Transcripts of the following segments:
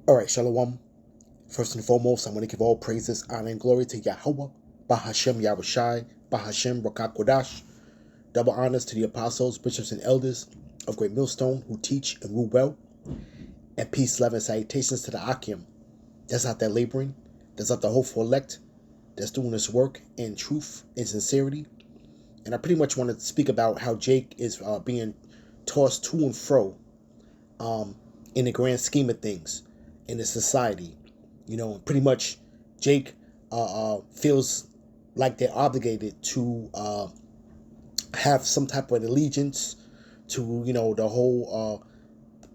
All right, Shalom. First and foremost, I want to give all praises, honor, and glory to Yahweh, Bahashem Yahushai, Bahashem Rakakodash. Double honors to the apostles, bishops, and elders of Great Millstone who teach and rule well. And peace, love, and salutations to the Akim that's out there laboring, that's out there hopeful elect, that's doing this work in truth and sincerity. And I pretty much want to speak about how Jake is being tossed to and fro in the grand scheme of things in the society. You know, pretty much Jake feels like they're obligated to have some type of allegiance to, you know, the whole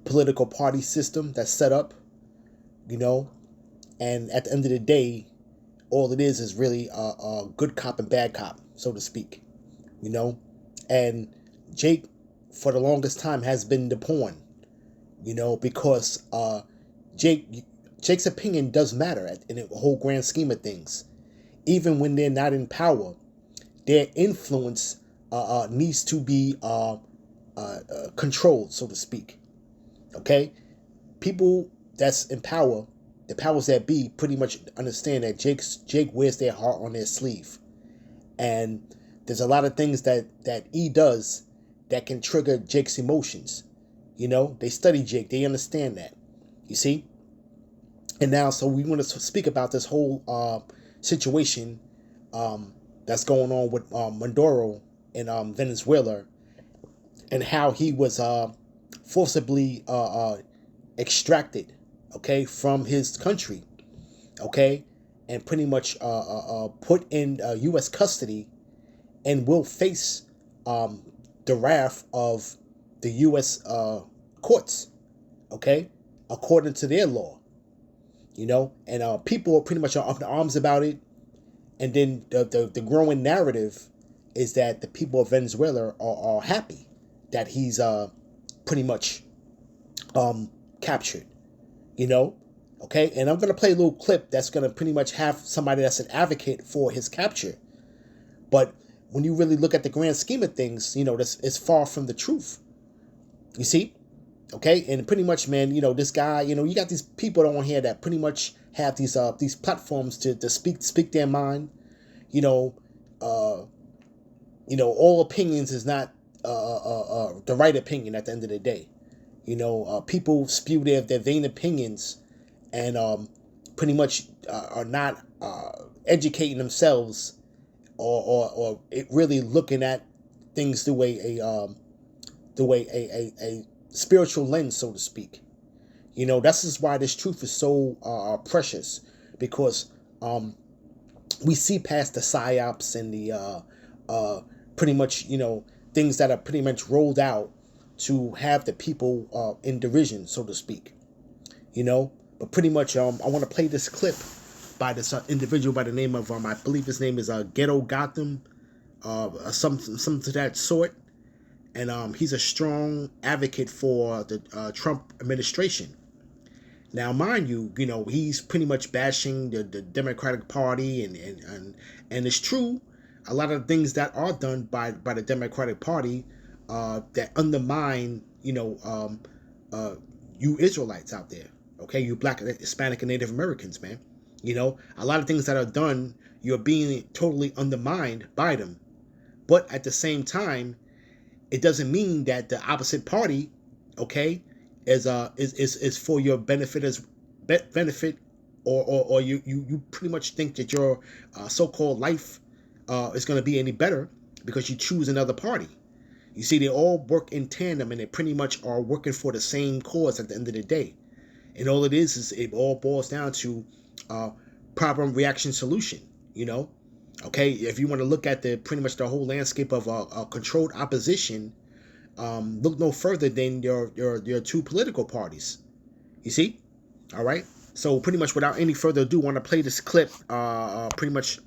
political party system that's set up, you know. And at the end of the day, all it is really a good cop and bad cop, so to speak, you know. And Jake, for the longest time, has been the pawn, you know, because Jake's opinion does matter in the whole grand scheme of things. Even when they're not in power, their influence needs to be controlled, so to speak. Okay? People that's in power, the powers that be, pretty much understand that Jake wears their heart on their sleeve. And there's a lot of things that he does that can trigger Jake's emotions. You know, they study Jake, they understand that. You see? And now, so we want to speak about this whole situation that's going on with Maduro in Venezuela, and how he was forcibly extracted, okay, from his country, okay, and pretty much put in U.S. custody, and will face the wrath of the U.S. Courts, okay, according to their law. You know, and people are pretty much up in arms about it. And then the growing narrative is that the people of Venezuela are happy that he's pretty much captured, you know. Okay, and I'm going to play a little clip that's going to pretty much have somebody that's an advocate for his capture. But when you really look at the grand scheme of things, you know, this is far from the truth. You see? Okay, and pretty much, man, you know, this guy, you know, you got these people on here that pretty much have these platforms to speak their mind. You know, all opinions is not the right opinion at the end of the day. You know, people spew their vain opinions, and pretty much are not educating themselves, or really looking at things through a spiritual lens, so to speak. You know, that's just why this truth is so precious, because we see past the psyops and the pretty much, you know, things that are pretty much rolled out to have the people in derision, so to speak. You know, but pretty much I want to play this clip by this individual by the name of I believe his name is Ghetto Gotham, something to that sort. And he's a strong advocate for the Trump administration. Now, mind you, you know, he's pretty much bashing the Democratic Party, and it's true. A lot of things that are done by the Democratic Party that undermine, you know, you Israelites out there, okay, you Black, Hispanic, and Native Americans, man. You know, a lot of things that are done, you're being totally undermined by them. But at the same time, it doesn't mean that the opposite party, okay, is for your benefit or you pretty much think that your so-called life is going to be any better because you choose another party. You see, they all work in tandem, and they pretty much are working for the same cause at the end of the day. And all it is it all boils down to problem, reaction, solution. You know. Okay, if you want to look at the pretty much the whole landscape of a controlled opposition, look no further than your two political parties. You see, all right. So pretty much without any further ado, I want to play this clip. Pretty much,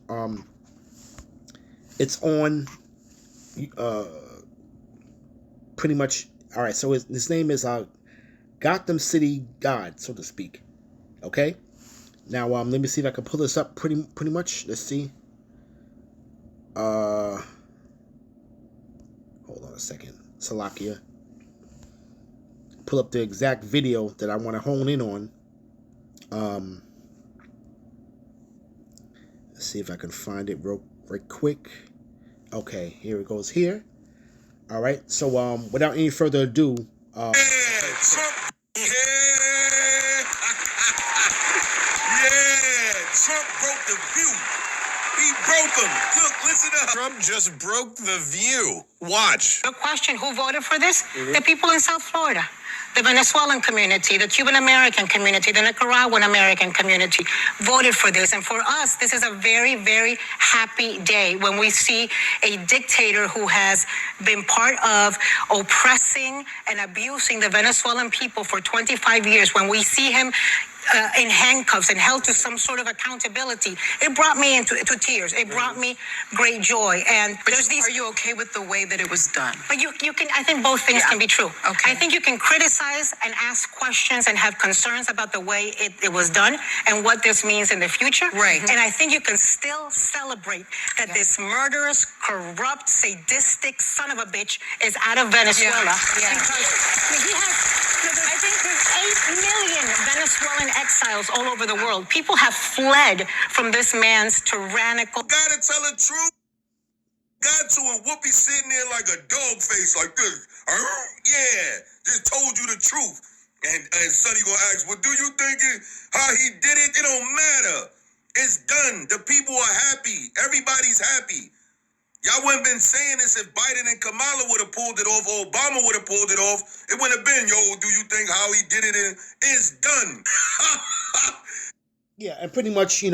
it's on. Pretty much, all right. So his name is Gotham City God, so to speak. Okay. Now let me see if I can pull this up. Pretty much. Let's see. Hold on a second. Salakia. Pull up the exact video that I want to hone in on. Um, let's see if I can find it right quick. Okay, here it goes here. All right. So without any further ado, Trump. Yeah, Trump broke the view. He broke them. Look, listen up. Trump just broke the view. Watch. The question, who voted for this? The people in South Florida. The Venezuelan community, the Cuban American community, the Nicaraguan American community voted for this. And for us, this is a very, very happy day when we see a dictator who has been part of oppressing and abusing the Venezuelan people for 25 years. When we see him in handcuffs and held to some sort of accountability, it brought me into tears. It brought me great joy. And there's these. Are you okay with the way that it was done? But you can. I think both things can be true. Okay. I think you can criticize and ask questions and have concerns about the way it was done and what this means in the future. Right. And I think you can still celebrate that this murderous, corrupt, sadistic son of a bitch is out of Venezuela. Yeah. Because he has. I think there's 8 million Venezuelan exiles all over the world. People have fled from this man's tyrannical. Gotta tell the truth. Got to, and Whoopi sitting there like a dog face, like this. Yeah, just told you the truth. And Sonny gonna ask, well, do you think how he did it? It don't matter. It's done. The people are happy. Everybody's happy. Y'all wouldn't been saying this if Biden and Kamala would have pulled it off, or Obama would have pulled it off. It wouldn't have been, yo, do you think how he did it? It's done. yeah, and pretty much, he's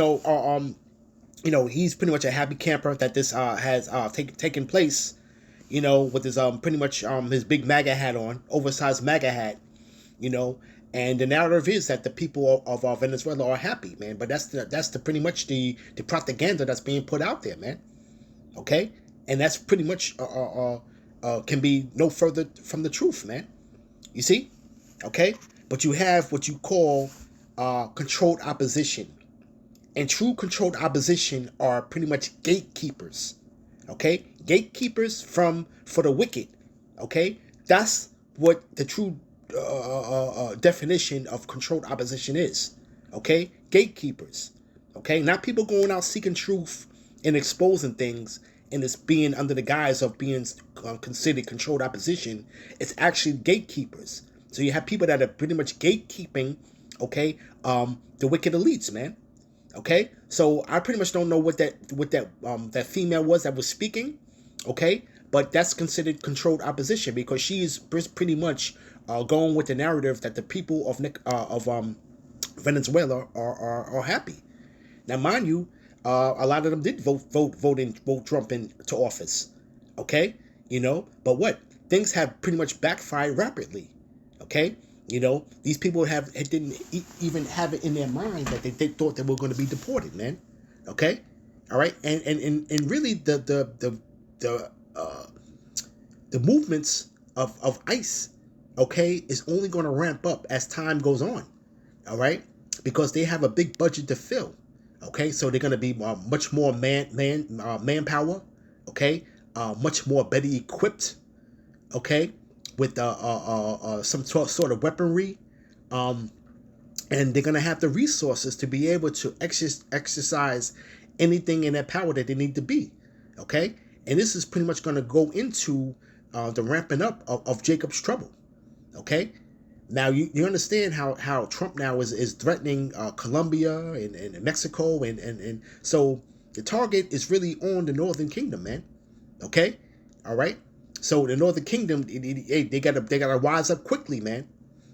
pretty much a happy camper that this has taken place. With his pretty much his big MAGA hat on, oversized MAGA hat. And the narrative is that the people of Venezuela are happy, man. But that's pretty much the propaganda that's being put out there, man. Okay, and that's pretty much can be no further from the truth, man. You see, okay, but you have what you call controlled opposition, and true controlled opposition are pretty much gatekeepers. Okay, gatekeepers for the wicked. Okay, that's what the true definition of controlled opposition is. Okay, gatekeepers. Okay, not people going out seeking truth and exposing things, and it's being under the guise of being considered controlled opposition. It's actually gatekeepers. So you have people that are pretty much gatekeeping, okay, the wicked elites, man. Okay, so I pretty much don't know what that female was that was speaking, okay, but that's considered controlled opposition because she's pretty much going with the narrative that the people of Venezuela are happy. Now, mind you, a lot of them did vote Trump into office, okay? But what? Things have pretty much backfired rapidly, okay? These people didn't even have it in their mind that they thought they were going to be deported, man. Okay, all right, and really the movements of ICE, okay, is only going to ramp up as time goes on, all right, because they have a big budget to fill. Okay, so they're going to be much more manpower, okay, much more better equipped, okay, with some sort of weaponry, and they're going to have the resources to be able to exercise anything in their power that they need to be, okay, and this is pretty much going to go into the ramping up of Jacob's trouble, okay. Now, you understand how Trump now is threatening Colombia and Mexico, and so the target is really on the Northern Kingdom, man. Okay, all right. So the Northern Kingdom, they gotta wise up quickly, man.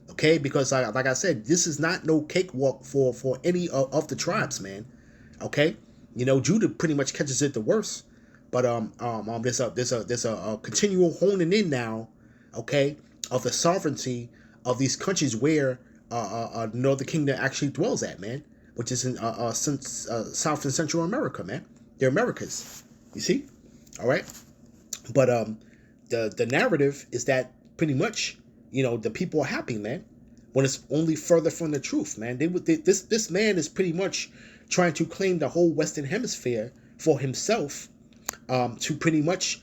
Okay, because like I said, this is not no cakewalk for any of the tribes, man. Okay, Judah pretty much catches it the worst, but there's a continual honing in now, okay, of the sovereignty of these countries where the Northern Kingdom actually dwells at, man, which is in South and Central America, man. They're Americas, you see, all right. But the narrative is that pretty much, the people are happy, man, when it's only further from the truth, man. This man is pretty much trying to claim the whole Western Hemisphere for himself, to pretty much,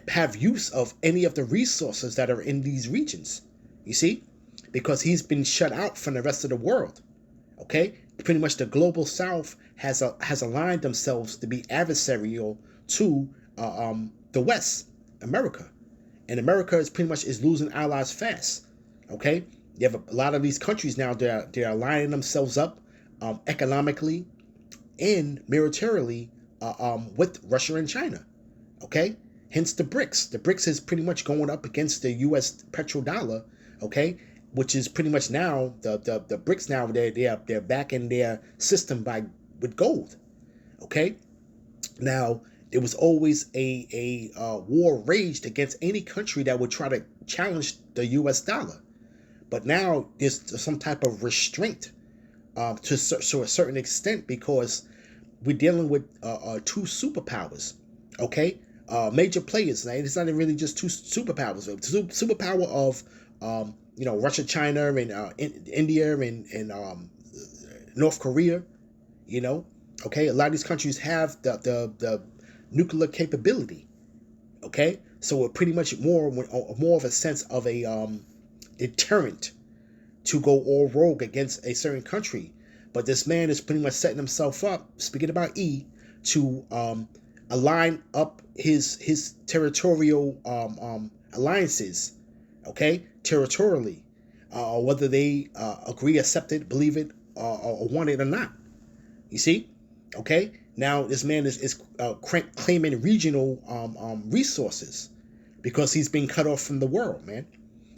have use of any of the resources that are in these regions, you see, because he's been shut out from the rest of the world. Okay, pretty much the global South has aligned themselves to be adversarial to the West, America, and America is pretty much is losing allies fast. Okay, you have a lot of these countries now. They're aligning themselves up economically and militarily with Russia and China. Okay, hence the BRICS. The BRICS is pretty much going up against the U.S. petrodollar. Okay, which is pretty much now the BRICS now they're backing their system with gold. Okay, now there was always a war raged against any country that would try to challenge the U.S. dollar, but now there's some type of restraint to a certain extent because we're dealing with two superpowers. Okay, major players. Right? It's not really just two superpowers. Superpower of Russia, China, and India, and North Korea. Okay, a lot of these countries have the nuclear capability. Okay, so it's pretty much more of a sense of a deterrent to go all rogue against a certain country. But this man is pretty much setting himself up, speaking about to align up his territorial alliances, okay, territorially, whether they agree, accept it, believe it, or want it or not. You see, okay. Now this man is claiming regional resources because he's been cut off from the world, man.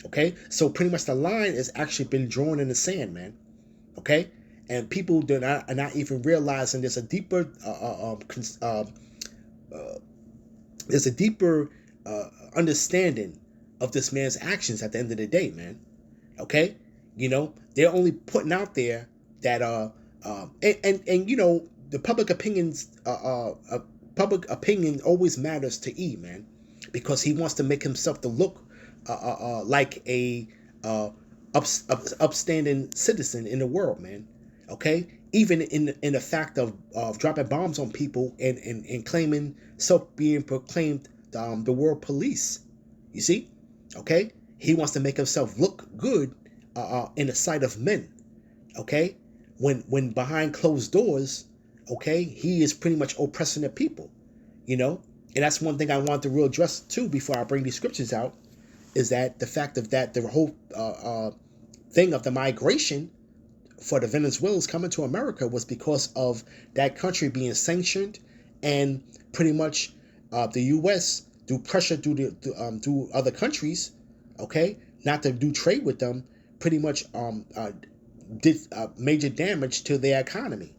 Okay, so pretty much the line has actually been drawn in the sand, man. Okay, and people are not even realizing there's a deeper understanding of this man's actions at the end of the day, man. Okay, they're only putting out there that the public opinion always matters to man, because he wants to make himself to look like a upstanding citizen in the world, man. Okay, even in the fact of dropping bombs on people and claiming self being proclaimed the world police. You see, okay, he wants to make himself look good in the sight of men. Okay, when behind closed doors, okay, he is pretty much oppressing the people. And that's one thing I want to real address too before I bring these scriptures out, is that the fact of that the whole thing of the migration for the Venezuelans coming to America was because of that country being sanctioned, and pretty much the U.S. through pressure through other countries, okay, not to do trade with them, pretty much did major damage to their economy.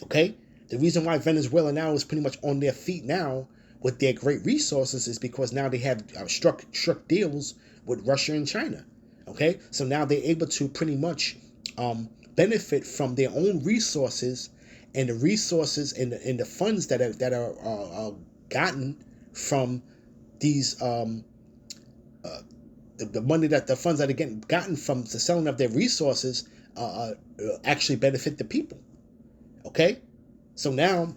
Okay, the reason why Venezuela now is pretty much on their feet now with their great resources is because now they have struck deals with Russia and China. Okay, so now they're able to pretty much benefit from their own resources, and the resources and the funds that are gotten from these the money that the funds that are getting gotten from the selling of their resources actually benefit the people. Okay, so now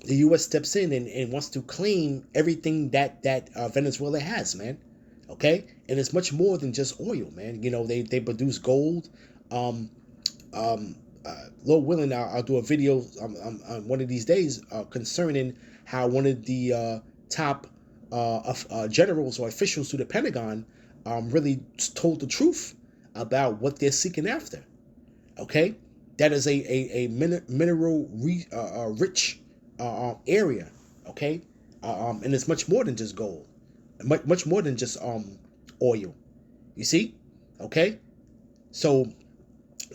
the U.S. steps in and wants to claim everything that Venezuela has, man. Okay, and it's much more than just oil, man. They produce gold. Lord willing, I'll do a video on one of these days concerning how one of the top generals or officials to the Pentagon really told the truth about what they're seeking after. Okay, that is a mineral rich area. Okay, and it's much more than just gold, much more than just oil. You see, okay, so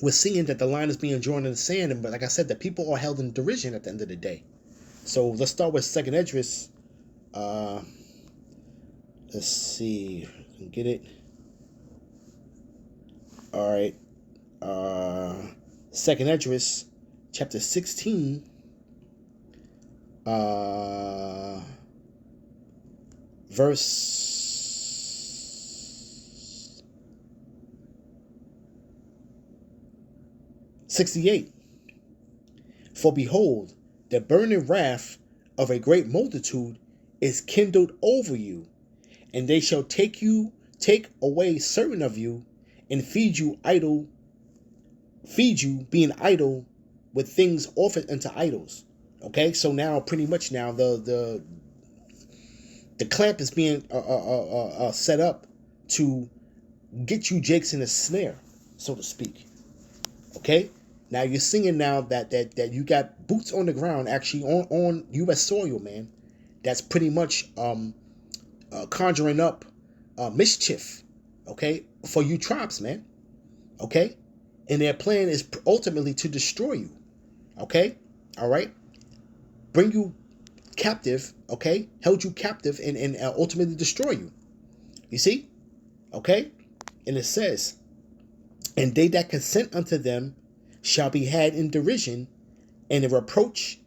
we're seeing that the line is being drawn in the sand, and but like I said, the people are held in derision at the end of the day. So let's start with Second Esdras. Let's see if I can get it. All right. Second Esdras, chapter 16. Verse 68. For behold, the burning wrath of a great multitude is kindled over you, and they shall take away certain of you, and feed you being idle with things offered unto idols. Okay, so now pretty much now the clamp is being set up to get you jakes in a snare, so to speak. Okay, now you're seeing now that you got boots on the ground actually on U.S. soil, man. That's pretty much conjuring up mischief, okay, for you tribes, man. Okay, and their plan is ultimately to destroy you. Okay, all right, bring you captive, okay, held you captive and ultimately destroy you. You see, okay, and it says, and they that consent unto them shall be had in derision and in reproach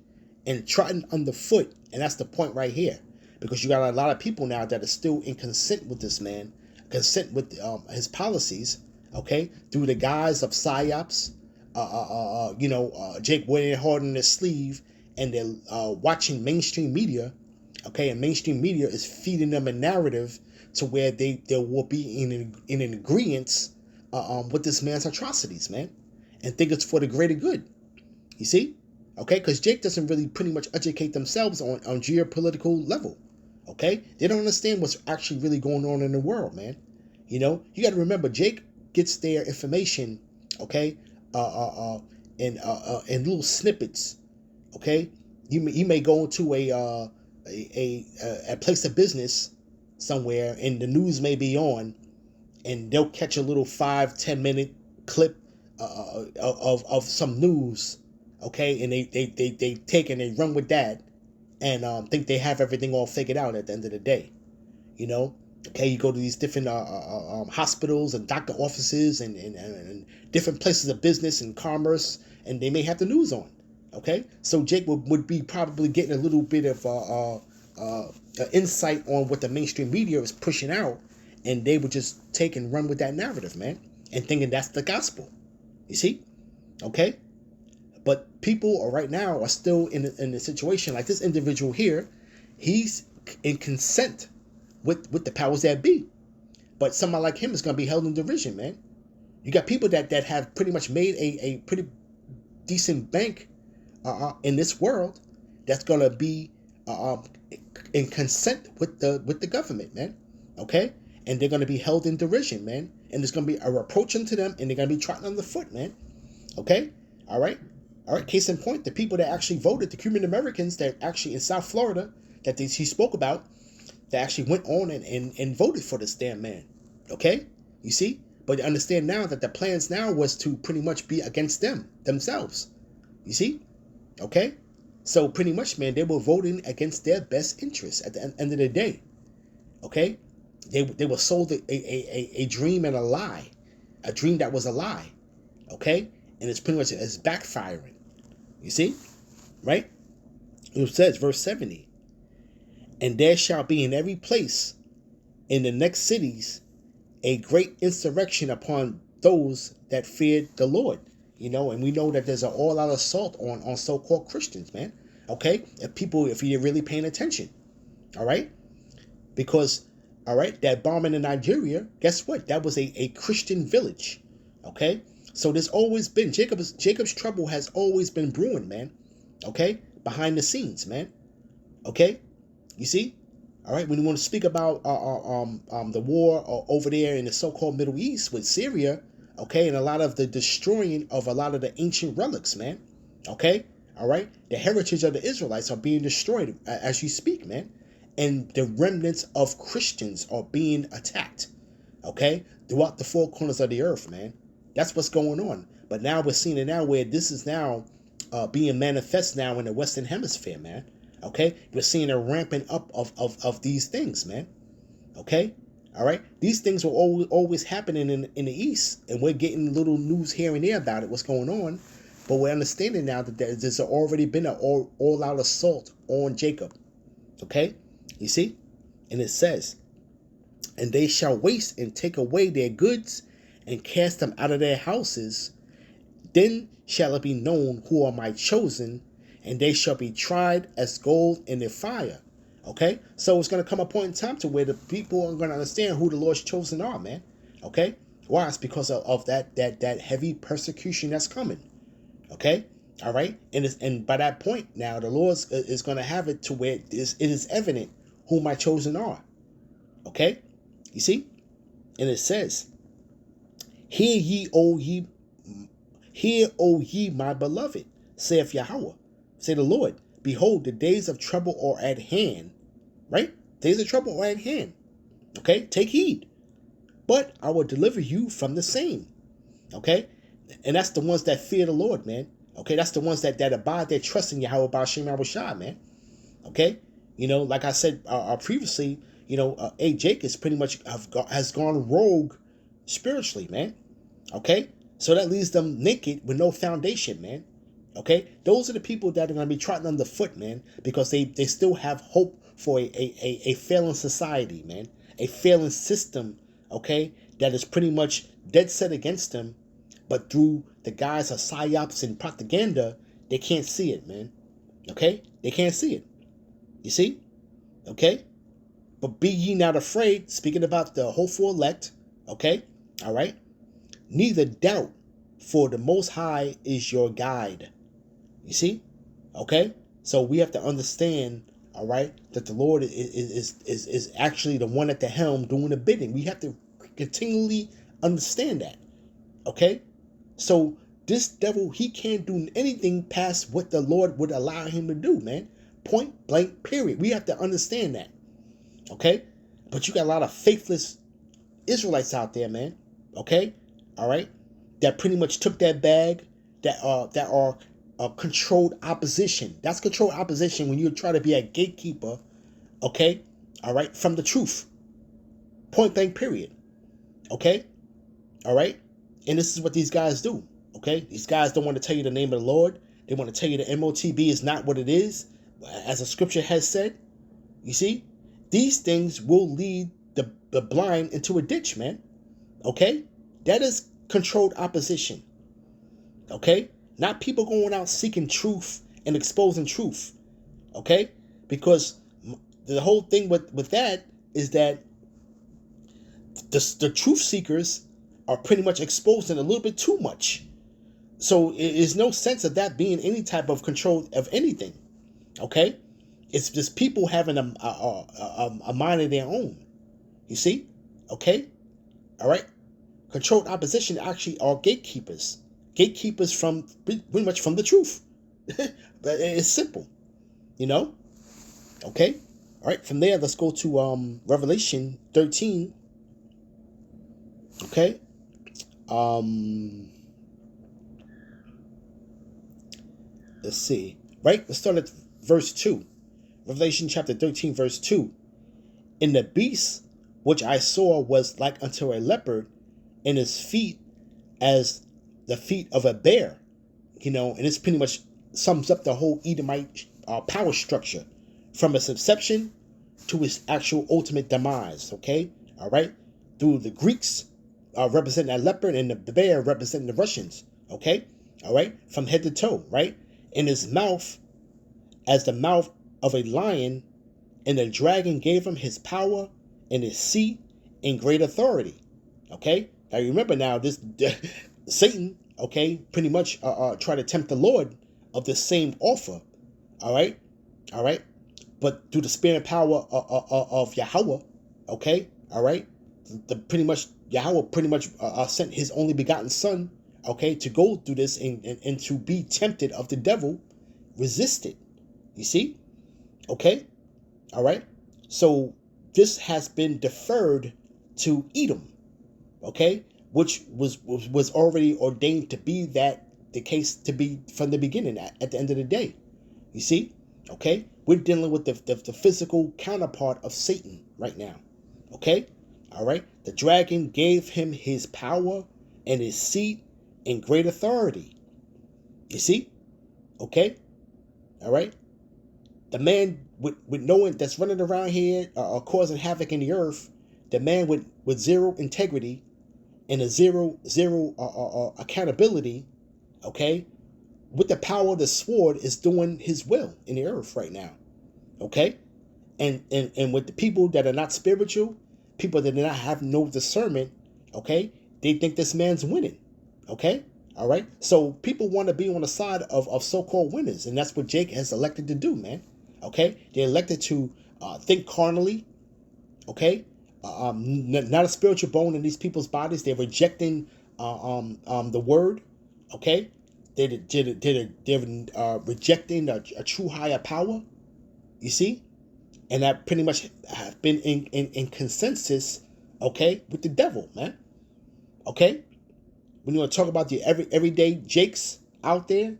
and trodden underfoot. And that's the point right here, because you got a lot of people now that are still in consent with this man, consent with his policies, okay, through the guise of psyops, Jake wearing hard on his sleeve, and they're watching mainstream media, okay, and mainstream media is feeding them a narrative to where they will be in agreement with this man's atrocities, man, and think it's for the greater good. You see, okay, because Jake doesn't really pretty much educate themselves on geopolitical level. Okay, they don't understand what's actually really going on in the world, man. You know, you got to remember, Jake gets their information, okay, in little snippets. Okay, you may go into a place of business somewhere, and the news may be on, and they'll catch a little 5-10 minute clip of some news, okay, and they take and they run with that, and think they have everything all figured out at the end of the day. You know, okay, you go to these different hospitals and doctor offices and different places of business and commerce, and they may have the news on. Okay, so Jake would be probably getting a little bit of insight on what the mainstream media is pushing out, and they would just take and run with that narrative, man, and thinking that's the gospel. You see, okay, but people right now are still in a situation like this individual here. He's in consent with the powers that be, but somebody like him is going to be held in derision, man. You got people that have pretty much made a pretty decent bank in this world that's going to be in consent with the government, man. Okay, and they're going to be held in derision, man, and there's going to be a reproach unto them, and they're going to be trodden underfoot, man. Okay, all right. Case in point, the people that actually voted, the Cuban Americans that actually in South Florida that he spoke about, that actually went on and voted for this damn man. Okay, you see, but understand now that the plans now was to pretty much be against themselves. You see, okay, so pretty much, man, they were voting against their best interests at the end of the day. Okay, they were sold a dream and a lie, a dream that was a lie. Okay, and it's pretty much it's backfiring. You see, right? It says, verse 70, and there shall be in every place in the next cities a great insurrection upon those that feared the Lord. You know, and we know that there's an all-out assault on so-called Christians, man. Okay, if you're really paying attention, all right, because all right, that bombing in Nigeria, guess what? That was a Christian village. Okay, so there's always been Jacob's trouble has always been brewing, man. Okay, behind the scenes, man. Okay, you see, all right. When you want to speak about the war over there in the so-called Middle East with Syria. Okay, and a lot of the destroying of a lot of the ancient relics, man. Okay, all right. The heritage of the Israelites are being destroyed as you speak, man. And the remnants of Christians are being attacked, okay, throughout the four corners of the earth, man. That's what's going on. But now we're seeing it now where this is now being manifest now in the Western Hemisphere, man. Okay, we're seeing a ramping up of these things, man. Okay. All right, these things were always happening in the East, and we're getting little news here and there about it, what's going on. But we're understanding now that there's already been an all-out assault on Jacob. Okay, you see? And it says, and they shall waste and take away their goods and cast them out of their houses. Then shall it be known who are my chosen, and they shall be tried as gold in the fire. Okay, so it's going to come a point in time to where the people are going to understand who the Lord's chosen are, man. Okay, Why? It's because of that heavy persecution that's coming. Okay, all right, and by that point now, the Lord is going to have it to where it is evident who my chosen are. Okay, you see, and it says, "Hear ye, O ye, hear, O ye, my beloved, saith Yahweh, say the Lord. Behold, the days of trouble are at hand." Right, days of trouble are at hand. Okay, take heed. But I will deliver you from the same. Okay? And that's the ones that fear the Lord, man. Okay, that's the ones that abide their trust in Yahweh Ba'ashem Yahushua, man. Okay? Like I said previously, Jake is pretty much has gone rogue spiritually, man. Okay? So that leaves them naked with no foundation, man. Okay? Those are the people that are going to be trotting underfoot, man, because they still have hope for a failing society, man. A failing system, okay, that is pretty much dead set against them, but through the guise of psyops and propaganda, they can't see it, man. Okay? They can't see it. You see? Okay? But be ye not afraid, speaking about the hopeful elect, okay? All right? Neither doubt, for the Most High is your guide. You see? Okay? So we have to understand, all right, that the Lord is actually the one at the helm doing the bidding. We have to continually understand that. Okay? So this devil, he can't do anything past what the Lord would allow him to do, man. Point blank, period. We have to understand that. Okay? But you got a lot of faithless Israelites out there, man. Okay? All right? That pretty much took that bag, that are controlled opposition. That's controlled opposition when you try to be a gatekeeper, okay? All right? From the truth. Point blank, period. Okay? All right? And this is what these guys do, okay? These guys don't want to tell you the name of the Lord. They want to tell you the MOTB is not what it is, as the scripture has said. You see? These things will lead the blind into a ditch, man. Okay? That is controlled opposition. Okay? Not people going out seeking truth and exposing truth. Okay? Because the whole thing with that is that the truth seekers are pretty much exposing a little bit too much. So there's no sense of that being any type of control of anything. Okay? It's just people having a mind of their own. You see? Okay? All right? Controlled opposition actually are gatekeepers. Gatekeepers from pretty much from the truth. But it's simple. Okay? All right, from there, let's go to Revelation 13. Okay? Let's see. Right? Let's start at verse 2. Revelation chapter 13, verse 2. And the beast which I saw was like unto a leopard, and his feet as the feet of a bear. And this pretty much sums up the whole Edomite power structure from its inception to its actual ultimate demise. Okay? All right? Through the Greeks representing a leopard and the bear representing the Russians. Okay? All right? From head to toe. Right? In his mouth as the mouth of a lion, and the dragon gave him his power and his seat and great authority. Okay? Now remember now, this Satan, okay, pretty much try to tempt the Lord of the same offer. All right? All right? But through the spirit and power of Yahweh, okay? All right? Yahweh pretty much sent his only begotten son, okay, to go through this and to be tempted of the devil, resisted. You see? Okay? All right? So this has been deferred to Edom, okay? Which was already ordained to be the case to be from the beginning at the end of the day. You see? Okay? We're dealing with the physical counterpart of Satan right now. Okay? All right? The dragon gave him his power and his seat and great authority. You see? Okay? All right? The man with knowing that's running around here causing havoc in the earth, the man with zero integrity and a zero accountability, okay, with the power of the sword is doing his will in the earth right now. Okay? And with the people that are not spiritual, people that do not have no discernment, okay, they think this man's winning. Okay? All right? So people want to be on the side of so-called winners, and that's what Jake has elected to do, man. Okay? They elected to think carnally. Okay? Not a spiritual bone in these people's bodies. They're rejecting the word. Okay? They're rejecting a true higher power. You see? And that pretty much have been in consensus, okay, with the devil, man. Okay? When you want to talk about the everyday Jakes out there,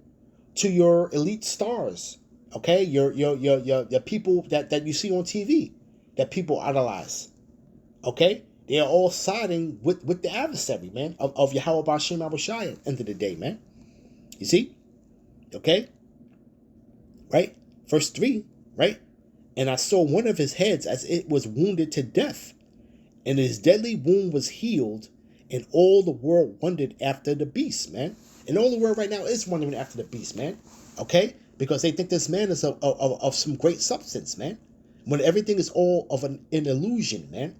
to your elite stars, okay? Your people that you see on TV, that people idolize. Okay? They are all siding with the adversary, man, of Yahweh B'Shem Abishai at the end of the day, man. You see? Okay? Right? Verse 3, right? And I saw one of his heads as it was wounded to death, and his deadly wound was healed, and all the world wondered after the beast, man. And all the world right now is wondering after the beast, man. Okay? Because they think this man is of some great substance, man. When everything is all of an illusion, man.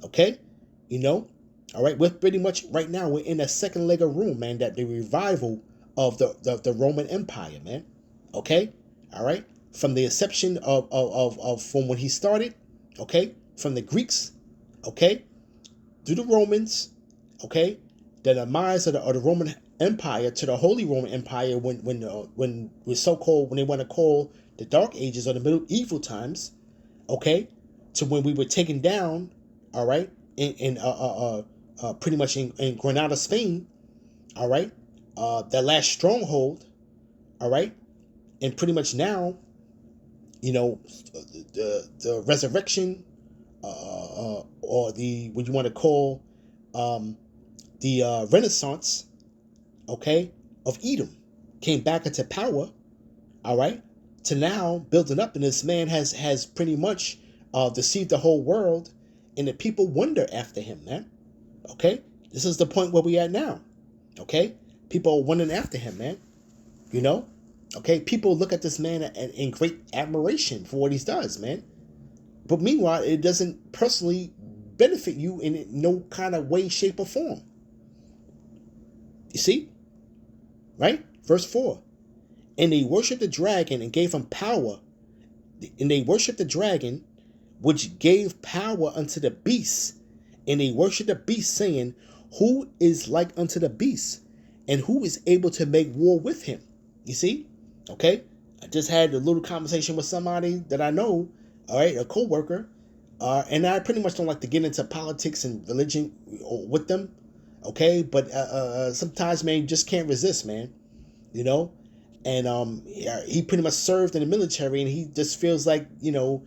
Okay? You know? All right? We're pretty much, right now, we're in a second leg of room, man, that the revival of the Roman Empire, man. Okay? All right? From the inception of from when he started, okay? From the Greeks, okay? Through the Romans, okay? The demise of the Roman Empire to the Holy Roman Empire when we so-called, when they want to call the Dark Ages or the medieval times, okay? To when we were taken down, all right? In pretty much in Granada, Spain, all right? That last stronghold, all right? And pretty much now, you know, the resurrection, or the, what you want to call, the Renaissance, okay, of Edom came back into power, all right, to now building up, and this man has pretty much deceived the whole world, and the people wonder after him, man. Okay, this is the point where we at now. Okay, people are wondering after him, man. You know. Okay, people look at this man in great admiration for what he does, man. But meanwhile, it doesn't personally benefit you in no kind of way, shape, or form. You see? Right? Verse 4. And they worshipped the dragon and gave him power. And they worshipped the dragon, which gave power unto the beast. And they worshipped the beast, saying, who is like unto the beast? And who is able to make war with him? You see? Okay, I just had a little conversation with somebody that I know, all right, a co-worker, and I pretty much don't like to get into politics and religion with them, okay, but sometimes, man, you just can't resist, man, you know, and he pretty much served in the military, and he just feels like, you know,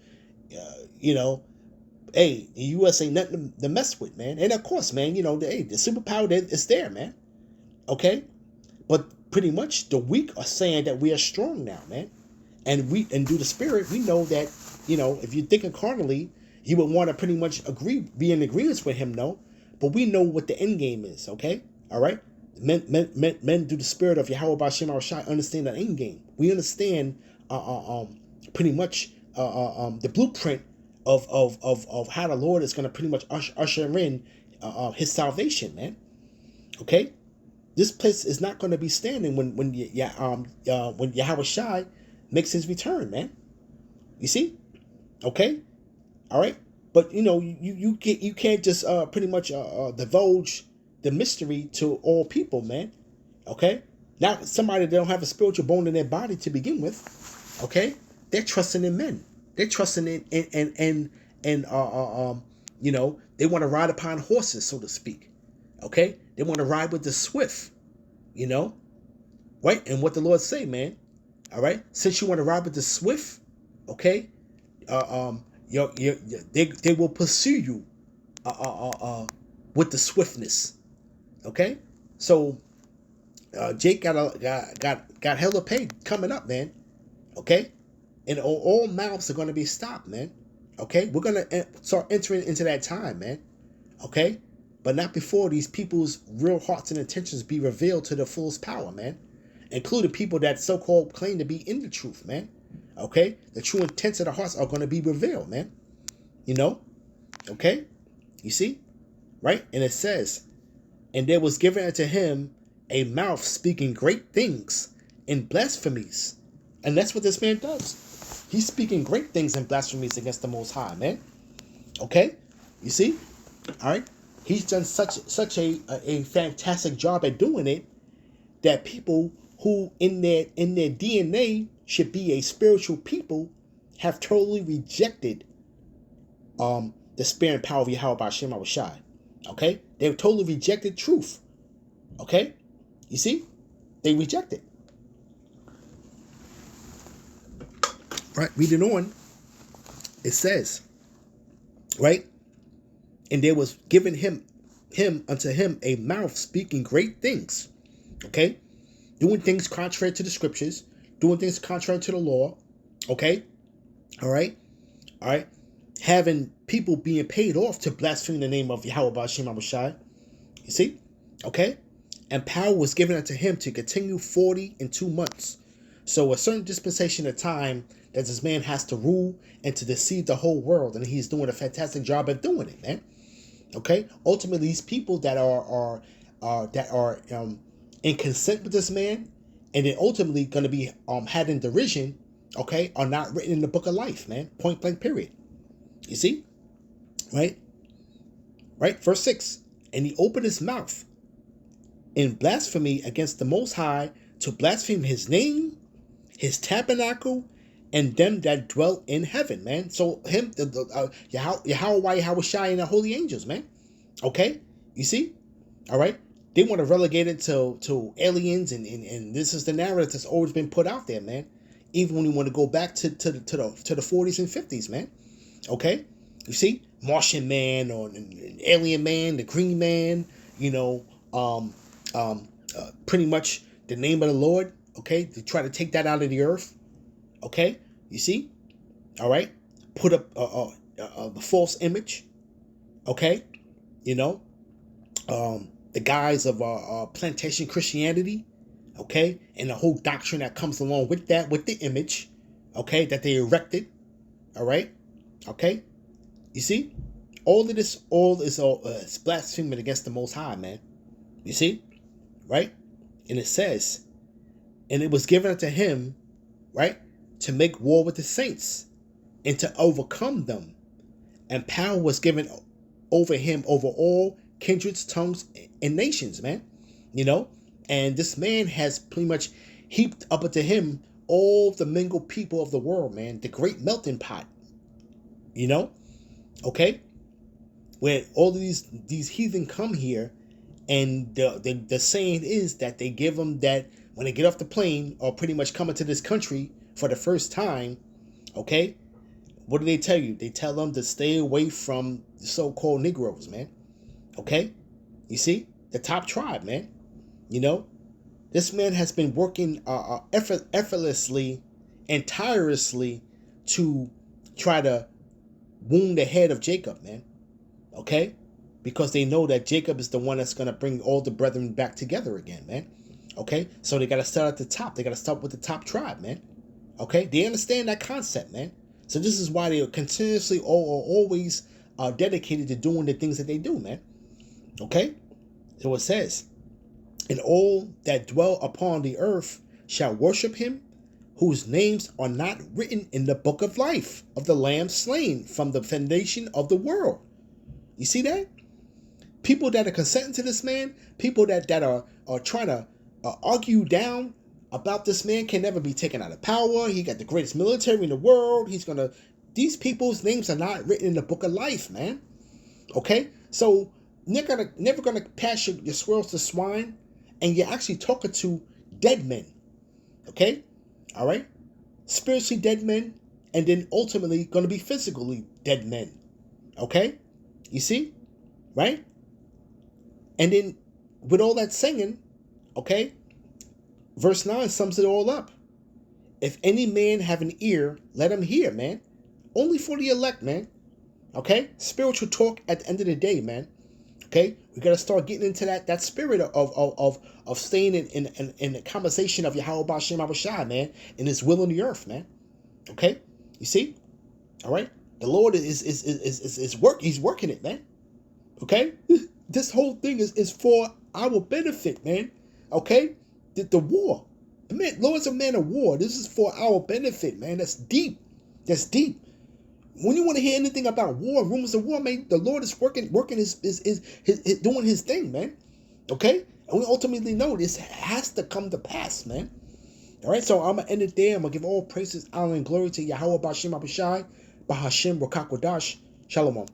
hey, the U.S. ain't nothing to mess with, man, and of course, man, you know, the superpower is there, man, okay, but pretty much the weak are saying that we are strong now, man. And due to spirit, we know that, you know, if you're thinking carnally, you would want to pretty much be in agreement with him, no? But we know what the end game is, okay? All right? Men do the spirit of Yahweh B'Shem Arashai understand the end game. We understand pretty much the blueprint of how the Lord is going to pretty much usher in his salvation, man. Okay? This place is not going to be standing when Yahweh Shai makes his return, man. You see? Okay? All right? But, you know, you can't just pretty much divulge the mystery to all people, man. Okay? Now, somebody that don't have a spiritual bone in their body to begin with, okay? They're trusting in men. They're trusting in you know, they want to ride upon horses, so to speak. Okay? They want to ride with the swift, you know? Right? And what the Lord say, man. All right? Since you want to ride with the swift, okay? They will pursue you with the swiftness. Okay? So Jake got hella paid coming up, man. Okay? And all mouths are going to be stopped, man. Okay? We're going to start entering into that time, man. Okay? But not before these people's real hearts and intentions be revealed to the fullest power, man. Including people that so-called claim to be in the truth, man. Okay? The true intents of the hearts are going to be revealed, man. You know? Okay? You see? Right? And it says, And there was given unto him a mouth speaking great things and blasphemies. And that's what this man does. He's speaking great things and blasphemies against the Most High, man. Okay? You see? All right? He's done such a fantastic job at doing it that people who in their DNA should be a spiritual people have totally rejected the spirit and power of Yahweh B'Shem Awashai. Okay? They've totally rejected truth. Okay? You see? They reject it. Right? Reading on, it says, right? And there was given unto him a mouth speaking great things. Okay? Doing things contrary to the scriptures, doing things contrary to the law. Okay? All right? All right? Having people being paid off to blaspheme the name of Yahweh B'Shem Awashai. You see? Okay? And power was given unto him to continue 42 months. So a certain dispensation of time that this man has to rule and to deceive the whole world. And he's doing a fantastic job at doing it, man. Okay? Ultimately, these people that are in consent with this man and then ultimately going to be had in derision, okay, are not written in the book of life, man. Point blank, period. You see? Right? Right? Verse 6. And he opened his mouth in blasphemy against the Most High to blaspheme his name, his tabernacle, and them that dwell in heaven, man. So him, Yahweh Shai, and the holy angels, man. Okay? You see? All right? They want to relegate it to aliens, and this is the narrative that's always been put out there, man. Even when you want to go back to the 40s and 50s, man. Okay? You see? Martian man or an alien man, the green man, you know, pretty much the name of the Lord, okay? To try to take that out of the earth, okay? You see? All right? Put up the false image, okay? You know? The guise of plantation Christianity, okay? And the whole doctrine that comes along with that, with the image, okay? That they erected, all right? Okay? You see? All is blaspheming against the Most High, man. You see? Right? And it says, and it was given unto him, right, to make war with the saints and to overcome them. And power was given over him over all kindreds, tongues, and nations, man. You know? And this man has pretty much heaped up unto him all the mingled people of the world, man. The great melting pot. You know? Okay? Where all of these heathen come here, and the saying is that they give them that when they get off the plane or pretty much come into this country for the first time, okay? What do they tell you? They tell them to stay away from the so-called Negroes, man. Okay? You see? The top tribe, man. You know? This man has been working effortlessly and tirelessly to try to wound the head of Jacob, man. Okay? Because they know that Jacob is the one that's going to bring all the brethren back together again, man. Okay? So they got to start at the top. They got to start with the top tribe, man. Okay? They understand that concept, man. So this is why they are continuously always dedicated to doing the things that they do, man. Okay? So it says, and all that dwell upon the earth shall worship him, whose names are not written in the book of life of the Lamb slain from the foundation of the world. You see that? People that are consenting to this man, people that are trying to argue down about this man can never be taken out of power. He got the greatest military in the world. These people's names are not written in the book of life, man. Okay? So never gonna pass your swirls to swine, and you're actually talking to dead men. Okay? All right? Spiritually dead men, and then ultimately going to be physically dead men. Okay? You see? Right? And then with all that singing, okay, verse 9 sums it all up. If any man have an ear, let him hear, man. Only for the elect, man. Okay? Spiritual talk at the end of the day, man. Okay? We got to start getting into that spirit of staying in the conversation of Yahweh B'Shem Awashai, man, in his will on the earth, man. Okay? You see? All right? The Lord is work. He's working it, man. Okay? this whole thing is for our benefit, man. Okay? The war. The Lord's a man of war. This is for our benefit, man. That's deep. That's deep. When you want to hear anything about war, rumors of war, man, the Lord is working his doing his thing, man. Okay? And we ultimately know this has to come to pass, man. All right, so I'm going to end it there. I'm going to give all praises, honor, and glory to Yahweh B'Shem Abishai, Bahashim Rakakwadash. Shalom.